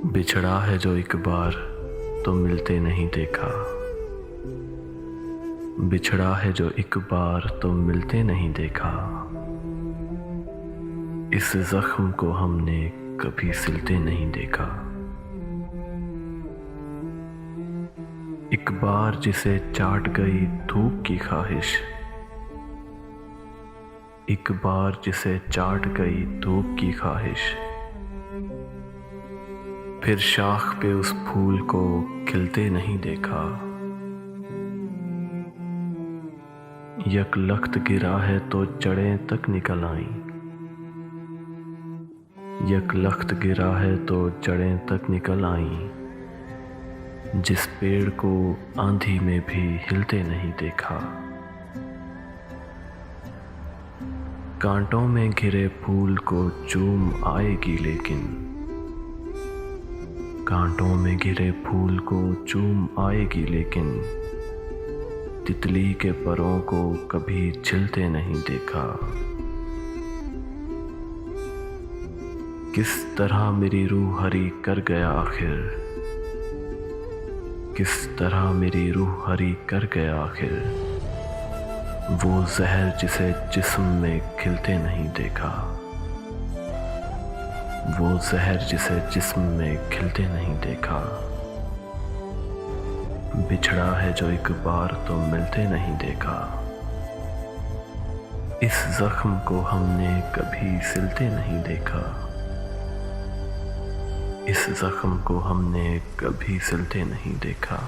बिछड़ा है जो एक बार तो मिलते नहीं देखा। बिछड़ा है जो एक बार तो मिलते नहीं देखा। इस जख्म को हमने कभी सिलते नहीं देखा। एक बार जिसे चाट गई धूप की ख्वाहिश, एक बार जिसे चाट गई धूप की ख्वाहिश, फिर शाख पे उस फूल को खिलते नहीं देखा। यकलख्त गिरा है तो जड़ें तक निकल आईं। यकलख्त गिरा है तो जड़ें तक निकल आईं। जिस पेड़ को आंधी में भी हिलते नहीं देखा। कांटों में घिरे फूल को चूम आएगी लेकिन, कांटों में घिरे फूल को चूम आएगी लेकिन, तितली के परों को कभी छिलते नहीं देखा। किस तरह मेरी रूह हरी कर गया आखिर, किस तरह मेरी रूह हरी कर गया आखिर, वो जहर जिसे जिस्म में खिलते नहीं देखा। वो जहर जिसे जिस्म में खिलते नहीं देखा। बिछड़ा है जो एक बार तो मिलते नहीं देखा। इस जख्म को हमने कभी सिलते नहीं देखा। इस जख्म को हमने कभी सिलते नहीं देखा।